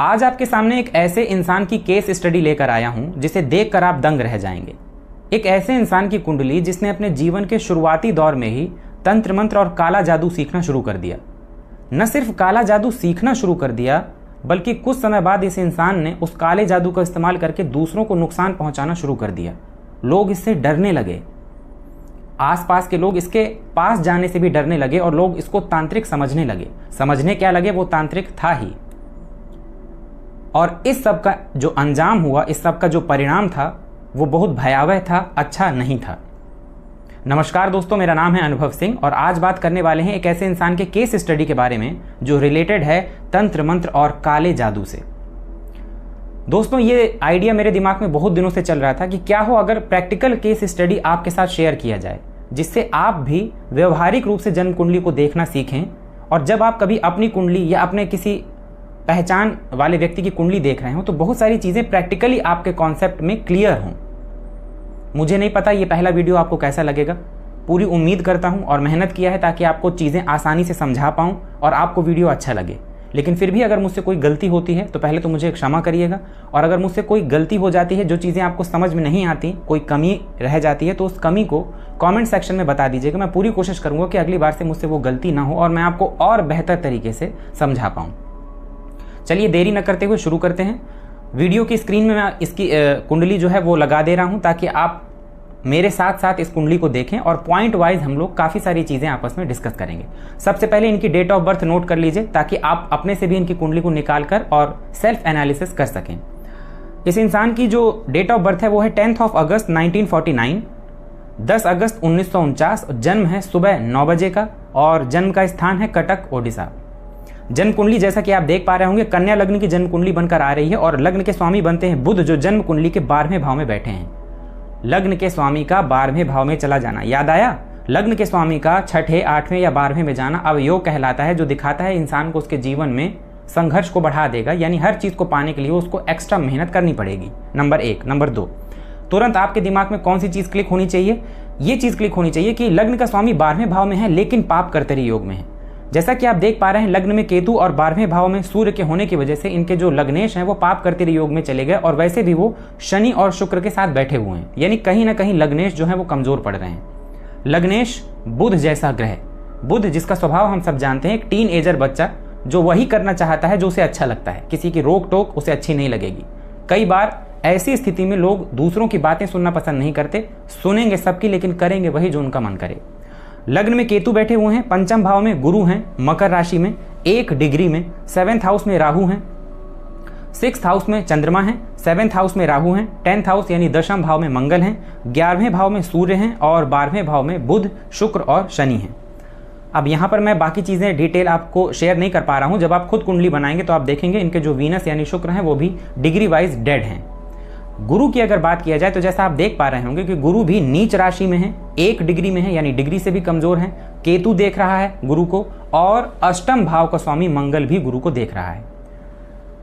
आज आपके सामने एक ऐसे इंसान की केस स्टडी लेकर आया हूं जिसे देखकर आप दंग रह जाएंगे। एक ऐसे इंसान की कुंडली जिसने अपने जीवन के शुरुआती दौर में ही तंत्र मंत्र और काला जादू सीखना शुरू कर दिया। न सिर्फ काला जादू सीखना शुरू कर दिया बल्कि कुछ समय बाद इस इंसान ने उस काले जादू का इस्तेमाल करके दूसरों को नुकसान पहुंचाना शुरू कर दिया। लोग इससे डरने लगे, आसपास के लोग इसके पास जाने से भी डरने लगे और लोग इसको तांत्रिक समझने लगे। समझने क्या लगे, वो तांत्रिक था ही। और इस सब का जो अंजाम हुआ, इस सब का जो परिणाम था वो बहुत भयावह था, अच्छा नहीं था। नमस्कार दोस्तों, मेरा नाम है अनुभव सिंह और आज बात करने वाले हैं एक ऐसे इंसान के केस स्टडी के बारे में जो रिलेटेड है तंत्र मंत्र और काले जादू से। दोस्तों, ये आइडिया मेरे दिमाग में बहुत दिनों से चल रहा था कि क्या हो अगर प्रैक्टिकल केस स्टडी आपके साथ शेयर किया जाए, जिससे आप भी व्यवहारिक रूप से जन्म कुंडली को देखना सीखें। और जब आप कभी अपनी कुंडली या अपने किसी पहचान वाले व्यक्ति की कुंडली देख रहे हो तो बहुत सारी चीज़ें प्रैक्टिकली आपके कॉन्सेप्ट में क्लियर हों। मुझे नहीं पता ये पहला वीडियो आपको कैसा लगेगा, पूरी उम्मीद करता हूं और मेहनत किया है ताकि आपको चीज़ें आसानी से समझा पाऊं और आपको वीडियो अच्छा लगे। लेकिन फिर भी अगर मुझसे कोई गलती होती है तो पहले तो मुझे क्षमा करिएगा, और अगर मुझसे कोई गलती हो जाती है, जो चीज़ें आपको समझ में नहीं आती, कोई कमी रह जाती है, तो उस कमी को कमेंट सेक्शन में बता दीजिएगा। मैं पूरी कोशिश करूँगा कि अगली बार से मुझसे वो गलती ना हो और मैं आपको और बेहतर तरीके से समझा पाऊँ। चलिए देरी न करते हुए शुरू करते हैं। वीडियो की स्क्रीन में मैं इसकी कुंडली जो है वो लगा दे रहा हूँ ताकि आप मेरे साथ साथ इस कुंडली को देखें और पॉइंट वाइज हम लोग काफ़ी सारी चीज़ें आपस में डिस्कस करेंगे। सबसे पहले इनकी डेट ऑफ बर्थ नोट कर लीजिए ताकि आप अपने से भी इनकी कुंडली को निकाल कर और सेल्फ एनालिसिस कर सकें। इस इंसान की जो डेट ऑफ बर्थ है वो है 10 अगस्त 1949, 10 अगस्त 1949। जन्म है सुबह 9 बजे का और जन्म का स्थान है कटक, ओडिशा। जन्म कुंडली जैसा कि आप देख पा रहे होंगे कन्या लग्न की जन्म कुंडली बनकर आ रही है और लग्न के स्वामी बनते हैं बुध, जो जन्म कुंडली के 12वें भाव में बैठे हैं। लग्न के स्वामी का 12वें भाव में चला जाना, याद आया? लग्न के स्वामी का 6ठे, 8वें या 12वें में जाना अब योग कहलाता है, जो दिखाता है इंसान को उसके जीवन में संघर्ष को बढ़ा देगा। यानी हर चीज को पाने के लिए उसको एक्स्ट्रा मेहनत करनी पड़ेगी। नंबर 1। नंबर 2, तुरंत आपके दिमाग में कौन सी चीज क्लिक होनी चाहिए? ये चीज क्लिक होनी चाहिए कि लग्न का स्वामी 12वें भाव में है लेकिन पाप कर्तरी योग में है। जैसा कि आप देख पा रहे हैं लग्न में केतु और 12वें भाव में सूर्य के होने की वजह से इनके जो लग्नेश हैं वो पाप कर्तरी योग में चले गए और वैसे भी वो शनि और शुक्र के साथ बैठे हुए हैं। यानी कहीं ना कहीं लग्नेश जो है वो कमजोर पड़ रहे हैं। लग्नेश बुध जैसा ग्रह, बुध जिसका स्वभाव हम सब जानते हैं, एक टीन एजर बच्चा जो वही करना चाहता है जो उसे अच्छा लगता है, किसी की रोक टोक उसे अच्छी नहीं लगेगी। कई बार ऐसी स्थिति में लोग दूसरों की बातें सुनना पसंद नहीं करते, सुनेंगे सबकी लेकिन करेंगे वही जो उनका मन करे। लग्न में केतु बैठे हुए हैं, पंचम भाव में गुरु हैं, मकर राशि में 1 डिग्री में, 7th हाउस में राहु हैं, 6th हाउस में चंद्रमा है, 7th हाउस में राहु हैं, 10th हाउस यानी दशम भाव में मंगल हैं, 11वें भाव में सूर्य हैं और 12वें भाव में बुध, शुक्र और शनि हैं। अब यहाँ पर मैं बाकी चीज़ें डिटेल आपको शेयर नहीं कर पा रहा हूँ। जब आप खुद कुंडली बनाएंगे तो आप देखेंगे इनके जो वीनस यानी शुक्र हैं वो भी डिग्री वाइज डेड हैं। गुरु की अगर बात किया जाए तो जैसा आप देख पा रहे होंगे कि गुरु भी नीच राशि में है, 1 डिग्री में है, यानी डिग्री से भी कमजोर है। केतु देख रहा है गुरु को और अष्टम भाव का स्वामी मंगल भी गुरु को देख रहा है।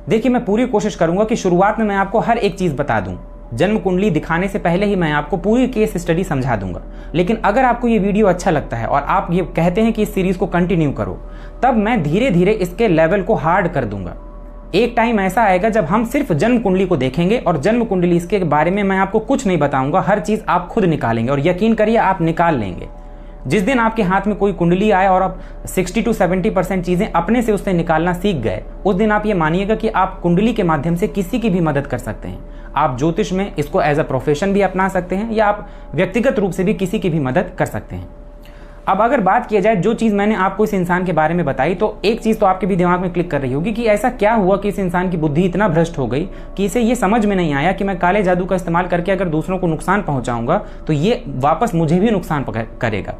देखिए, मैं पूरी कोशिश करूंगा कि शुरुआत में मैं आपको हर एक चीज बता दूं। जन्म कुंडली दिखाने से पहले ही मैं आपको पूरी केस स्टडी समझा दूंगा। लेकिन अगर आपको ये वीडियो अच्छा लगता है और आप ये कहते हैं कि इस सीरीज को कंटिन्यू करो, तब मैं धीरे धीरे इसके लेवल को हार्ड कर दूंगा। एक टाइम ऐसा आएगा जब हम सिर्फ जन्म कुंडली को देखेंगे और जन्म कुंडली इसके बारे में मैं आपको कुछ नहीं बताऊंगा, हर चीज आप खुद निकालेंगे और यकीन करिए आप निकाल लेंगे। जिस दिन आपके हाथ में कोई कुंडली आए और आप 60 to 70% चीजें अपने से उससे निकालना सीख गए, उस दिन आप ये मानिएगा कि आप कुंडली के माध्यम से किसी की भी मदद कर सकते हैं। आप ज्योतिष में इसको एज अ प्रोफेशन भी अपना सकते हैं या आप व्यक्तिगत रूप से भी किसी की भी मदद कर सकते हैं। अब अगर बात किया जाए जो चीज़ मैंने आपको इस इंसान के बारे में बताई, तो एक चीज़ तो आपके भी दिमाग में क्लिक कर रही होगी कि ऐसा क्या हुआ कि इस इंसान की बुद्धि इतना भ्रष्ट हो गई कि इसे ये समझ में नहीं आया कि मैं काले जादू का इस्तेमाल करके अगर दूसरों को नुकसान पहुंचाऊंगा तो ये वापस मुझे भी नुकसान करेगा।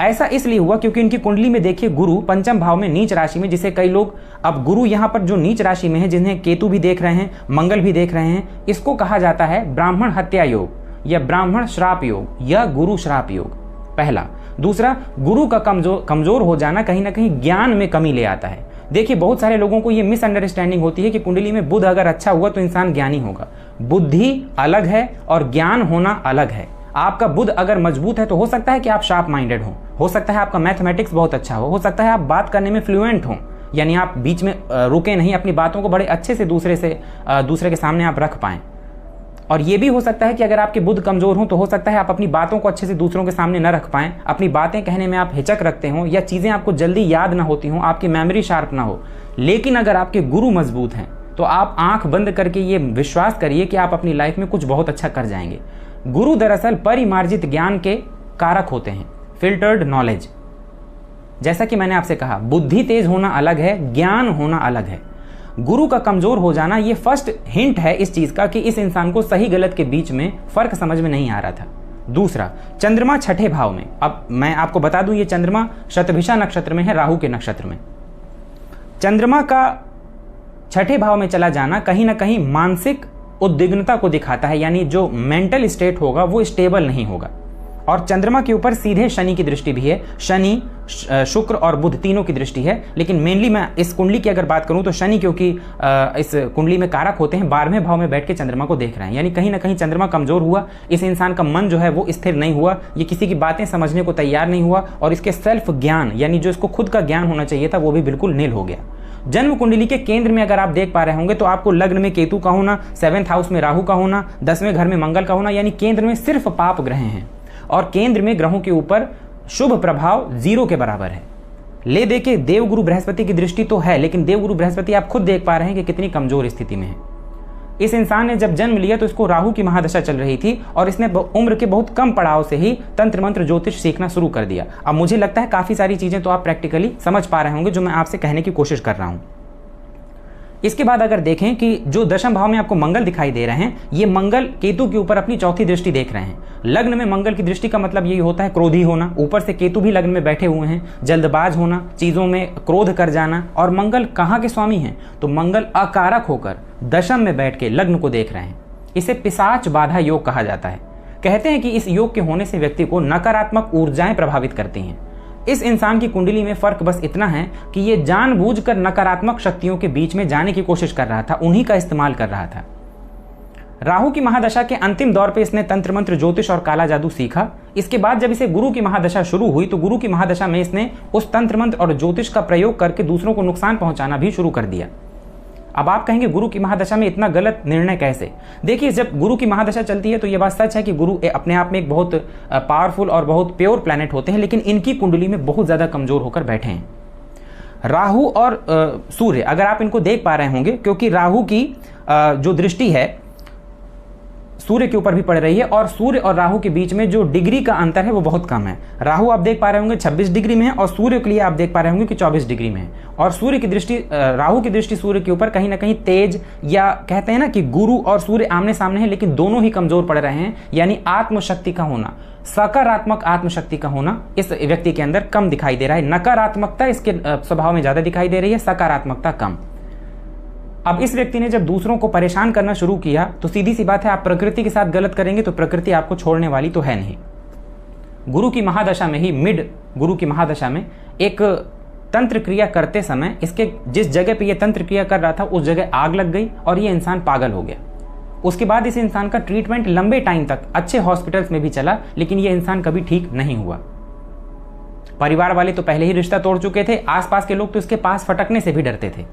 ऐसा इसलिए हुआ क्योंकि इनकी कुंडली में देखिए गुरु पंचम भाव में नीच राशि में, जिसे कई लोग, अब गुरु यहाँ पर जो नीच राशि में है, जिन्हें केतु भी देख रहे हैं, मंगल भी देख रहे हैं, इसको कहा जाता है ब्राह्मण हत्या योग या ब्राह्मण श्राप योग या गुरु श्राप योग, पहला। दूसरा, गुरु का कमजोर हो जाना कहीं ना कहीं ज्ञान में कमी ले आता है। देखिए, बहुत सारे लोगों को ये मिसअंडरस्टैंडिंग होती है कि कुंडली में बुध अगर अच्छा हुआ तो इंसान ज्ञानी होगा। बुद्धि अलग है और ज्ञान होना अलग है। आपका बुध अगर मजबूत है तो हो सकता है कि आप शार्प माइंडेड हो सकता है आपका मैथमेटिक्स बहुत अच्छा हो सकता है आप बात करने में फ्लुएंट हो, यानी आप बीच में रुके नहीं, अपनी बातों को बड़े अच्छे से दूसरे के सामने आप रख पाएं। और ये भी हो सकता है कि अगर आपके बुद्ध कमजोर हों तो हो सकता है आप अपनी बातों को अच्छे से दूसरों के सामने न रख पाएं, अपनी बातें कहने में आप हिचक रखते हो, या चीज़ें आपको जल्दी याद ना होती हों, आपकी मेमोरी शार्प ना हो। लेकिन अगर आपके गुरु मजबूत हैं तो आप आंख बंद करके ये विश्वास करिए कि आप अपनी लाइफ में कुछ बहुत अच्छा कर जाएंगे। गुरु दरअसल परिमार्जित ज्ञान के कारक होते हैं, फिल्टर्ड नॉलेज। जैसा कि मैंने आपसे कहा, बुद्धि तेज होना अलग है, ज्ञान होना अलग है। गुरु का कमजोर हो जाना ये फर्स्ट हिंट है इस चीज का कि इस इंसान को सही गलत के बीच में फर्क समझ में नहीं आ रहा था। दूसरा, चंद्रमा छठे भाव में। अब मैं आपको बता दूं, ये चंद्रमा शतभिषा नक्षत्र में है, राहु के नक्षत्र में। चंद्रमा का छठे भाव में चला जाना कहीं ना कहीं मानसिक उद्विग्नता को दिखाता है, यानी जो मेंटल स्टेट होगा वो स्टेबल नहीं होगा। और चंद्रमा के ऊपर सीधे शनि की दृष्टि भी है, शनि, शुक्र और बुध तीनों की दृष्टि है। लेकिन मेनली मैं इस कुंडली की अगर बात करूं तो शनि, क्योंकि इस कुंडली में कारक होते हैं, 12वें भाव में बैठ के चंद्रमा को देख रहे हैं। यानी कहीं ना कहीं चंद्रमा कमजोर हुआ, इस इंसान का मन जो है वो स्थिर नहीं हुआ, ये किसी की बातें समझने को तैयार नहीं हुआ, और इसके सेल्फ ज्ञान यानी जो इसको खुद का ज्ञान होना चाहिए था वो भी बिल्कुल नील हो गया। जन्म कुंडली के केंद्र में अगर आप देख पा रहे होंगे तो आपको लग्न में केतु का होना, 7th हाउस में राहु का होना, 10वें घर में मंगल का होना, यानी केंद्र में सिर्फ पाप ग्रह हैं और केंद्र में ग्रहों के ऊपर शुभ प्रभाव 0 के बराबर है। ले देके देवगुरु बृहस्पति की दृष्टि तो है, लेकिन देवगुरु बृहस्पति आप खुद देख पा रहे हैं कि कितनी कमजोर स्थिति में है। इस इंसान ने जब जन्म लिया तो इसको राहु की महादशा चल रही थी और इसने उम्र के बहुत कम पड़ाव से ही तंत्र मंत्र ज्योतिष सीखना शुरू कर दिया। अब मुझे लगता है काफी सारी चीजें तो आप प्रैक्टिकली समझ पा रहे होंगे जो मैं आपसे कहने की कोशिश कर रहा हूं। इसके बाद अगर देखें कि जो दशम भाव में आपको मंगल दिखाई दे रहे हैं, ये मंगल केतु के ऊपर अपनी चौथी दृष्टि देख रहे हैं। लग्न में मंगल की दृष्टि का मतलब यही होता है क्रोधी होना, ऊपर से केतु भी लग्न में बैठे हुए हैं, जल्दबाज होना, चीजों में क्रोध कर जाना। और मंगल कहाँ के स्वामी हैं? तो मंगल अकारक होकर दशम में बैठ के लग्न को देख रहे हैं। इसे पिशाच बाधा योग कहा जाता है। कहते हैं कि इस योग के होने से व्यक्ति को नकारात्मक ऊर्जाएं प्रभावित करती हैं। इस इंसान की कुंडली में फर्क बस इतना है कि ये जानबूझकर नकारात्मक शक्तियों के बीच में जाने की कोशिश कर रहा था, उन्हीं का इस्तेमाल कर रहा था। राहु की महादशा के अंतिम दौर पे इसने तंत्र मंत्र ज्योतिष और काला जादू सीखा। इसके बाद जब इसे गुरु की महादशा शुरू हुई तो गुरु की महादशा में इसने उस तंत्र मंत्र और ज्योतिष का प्रयोग करके दूसरों को नुकसान पहुंचाना भी शुरू कर दिया। अब आप कहेंगे गुरु की महादशा में इतना गलत निर्णय कैसे? देखिए, जब गुरु की महादशा चलती है तो यह बात सच है कि गुरु अपने आप में एक बहुत पावरफुल और बहुत प्योर प्लैनेट होते हैं, लेकिन इनकी कुंडली में बहुत ज्यादा कमजोर होकर बैठे हैं। राहु और सूर्य, अगर आप इनको देख पा रहे होंगे, क्योंकि राहु की जो दृष्टि है सूर्य के ऊपर भी पड़ रही है और सूर्य और राहु के बीच में जो डिग्री का अंतर है वो बहुत कम है। राहु आप देख पा रहे होंगे 26 डिग्री में है और सूर्य के लिए आप देख पा रहे होंगे कि 24 डिग्री में है। और सूर्य की दृष्टि, राहु की दृष्टि सूर्य के ऊपर कहीं ना कहीं तेज, या कहते हैं ना कि गुरु और सूर्य आमने सामने है, लेकिन दोनों ही कमजोर पड़ रहे हैं। यानी आत्मशक्ति का होना, सकारात्मक आत्मशक्ति का होना इस व्यक्ति के अंदर कम दिखाई दे रहा है। नकारात्मकता इसके स्वभाव में ज्यादा दिखाई दे रही है, सकारात्मकता कम। अब इस व्यक्ति ने जब दूसरों को परेशान करना शुरू किया तो सीधी सी बात है, आप प्रकृति के साथ गलत करेंगे तो प्रकृति आपको छोड़ने वाली तो है नहीं। गुरु की महादशा में ही, मिड गुरु की महादशा में, एक तंत्र क्रिया करते समय इसके जिस जगह पे ये तंत्र क्रिया कर रहा था उस जगह आग लग गई और ये इंसान पागल हो गया। उसके बाद इस इंसान का ट्रीटमेंट लंबे टाइम तक अच्छे हॉस्पिटल्स में भी चला, लेकिन ये इंसान कभी ठीक नहीं हुआ। परिवार वाले तो पहले ही रिश्ता तोड़ चुके थे, आसपास के लोग तो इसके पास फटकने से भी डरते थे।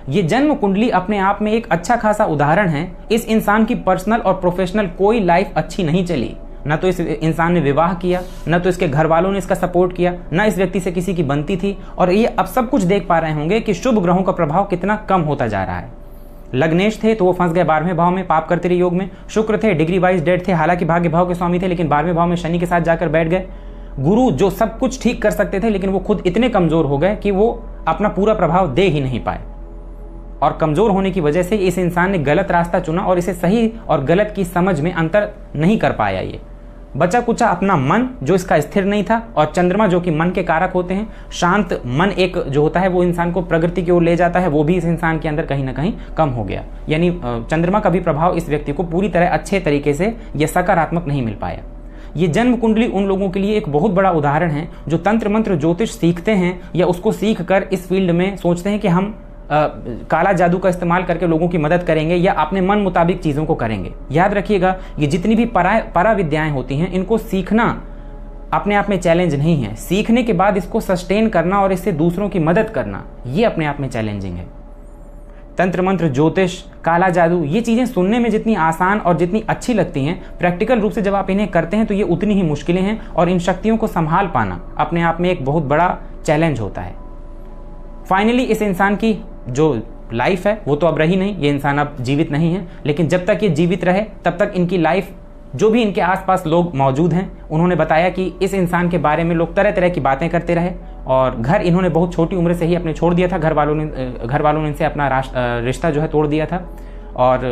ये जन्म कुंडली अपने आप में एक अच्छा खासा उदाहरण है। इस इंसान की पर्सनल और प्रोफेशनल कोई लाइफ अच्छी नहीं चली। न तो इस इंसान ने विवाह किया, न तो इसके घर वालों ने इसका सपोर्ट किया, न इस व्यक्ति से किसी की बनती थी। और ये अब सब कुछ देख पा रहे होंगे कि शुभ ग्रहों का प्रभाव कितना कम होता जा रहा है। लग्नेश थे तो वो फंस गए 12वें भाव में, पाप करते योग में। शुक्र थे, डिग्री वाइज डेड थे, हालांकि भाग्य भाव के स्वामी थे, लेकिन 12वें भाव में शनि के साथ जाकर बैठ गए। गुरु जो सब कुछ ठीक कर सकते थे, लेकिन वो खुद इतने कमजोर हो गए कि वो अपना पूरा प्रभाव दे ही नहीं पाए। और कमजोर होने की वजह से इस इंसान ने गलत रास्ता चुना और इसे सही और गलत की समझ में अंतर नहीं कर पाया। ये बचा कुचा अपना मन जो इसका स्थिर नहीं था, और चंद्रमा जो कि मन के कारक होते हैं। शांत मन एक जो होता है वो इंसान को प्रगति की ओर ले जाता है, वो भी इस इंसान के अंदर कहीं ना कहीं कम हो गया। यानी चंद्रमा का भी प्रभाव इस व्यक्ति को पूरी तरह अच्छे तरीके से यह सकारात्मक नहीं मिल पाया। ये जन्म कुंडली उन लोगों के लिए एक बहुत बड़ा उदाहरण है जो तंत्र मंत्र ज्योतिष सीखते हैं या उसको सीख कर इस फील्ड में सोचते हैं कि हम काला जादू का इस्तेमाल करके लोगों की मदद करेंगे या अपने मन मुताबिक चीज़ों को करेंगे। याद रखिएगा, ये जितनी भी परा विद्याएं होती हैं, इनको सीखना अपने आप में चैलेंज नहीं है। सीखने के बाद इसको सस्टेन करना और इससे दूसरों की मदद करना, ये अपने आप में चैलेंजिंग है। तंत्र मंत्र, ज्योतिष, काला जादू, ये चीज़ें सुनने में जितनी आसान और जितनी अच्छी लगती हैं, प्रैक्टिकल रूप से जब आप इन्हें करते हैं तो ये उतनी ही मुश्किलें हैं और इन शक्तियों को संभाल पाना अपने आप में एक बहुत बड़ा चैलेंज होता है। फाइनली इस इंसान की जो लाइफ है वो तो अब रही नहीं, ये इंसान अब जीवित नहीं है, लेकिन जब तक ये जीवित रहे तब तक इनकी लाइफ, जो भी इनके आसपास लोग मौजूद हैं, उन्होंने बताया कि इस इंसान के बारे में लोग तरह तरह की बातें करते रहे और घर इन्होंने बहुत छोटी उम्र से ही अपने छोड़ दिया था। घर वालों ने इनसे अपना रिश्ता जो है तोड़ दिया था। और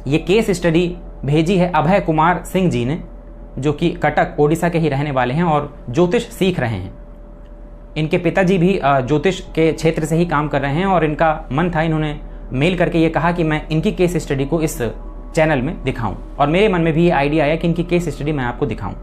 ये केस स्टडी भेजी है अभय कुमार सिंह जी ने, जो कि कटक ओडिशा के ही रहने वाले हैं और ज्योतिष सीख रहे हैं। इनके पिताजी भी ज्योतिष के क्षेत्र से ही काम कर रहे हैं और इनका मन था, इन्होंने मेल करके ये कहा कि मैं इनकी केस स्टडी को इस चैनल में दिखाऊं, और मेरे मन में भी ये आइडिया आया कि इनकी केस स्टडी मैं आपको दिखाऊं।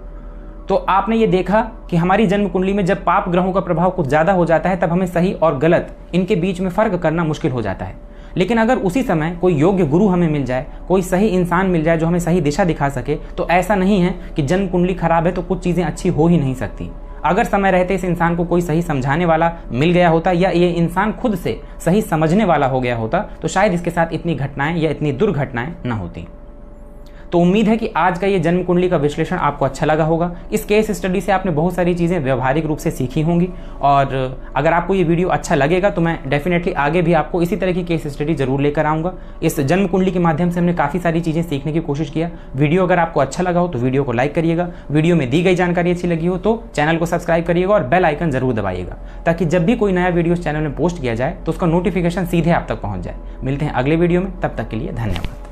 तो आपने ये देखा कि हमारी जन्म कुंडली में जब पाप ग्रहों का प्रभाव कुछ ज़्यादा हो जाता है तब हमें सही और गलत इनके बीच में फ़र्क करना मुश्किल हो जाता है। लेकिन अगर उसी समय कोई योग्य गुरु हमें मिल जाए, कोई सही इंसान मिल जाए जो हमें सही दिशा दिखा सके, तो ऐसा नहीं है कि जन्म कुंडली खराब है तो कुछ चीज़ें अच्छी हो ही नहीं सकती। अगर समय रहते इस इंसान को कोई सही समझाने वाला मिल गया होता या ये इंसान खुद से सही समझने वाला हो गया होता तो शायद इसके साथ इतनी घटनाएं या इतनी दुर्घटनाएं न होती। तो उम्मीद है कि आज का ये जन्म कुंडली का विश्लेषण आपको अच्छा लगा होगा। इस केस स्टडी से आपने बहुत सारी चीज़ें व्यवहारिक रूप से सीखी होंगी और अगर आपको ये वीडियो अच्छा लगेगा तो मैं डेफिनेटली आगे भी आपको इसी तरह की केस स्टडी जरूर लेकर आऊँगा। इस जन्म कुंडली के माध्यम से हमने काफ़ी सारी चीज़ें सीखने की कोशिश किया। वीडियो अगर आपको अच्छा लगा हो तो वीडियो को लाइक करिएगा, वीडियो में दी गई जानकारी अच्छी लगी हो तो चैनल को सब्सक्राइब करिएगा और बेल आइकन जरूर दबाइएगा, ताकि जब भी कोई नया वीडियो इस चैनल में पोस्ट किया जाए तो उसका नोटिफिकेशन सीधे आप तक पहुँच जाए। मिलते हैं अगले वीडियो में, तब तक के लिए धन्यवाद।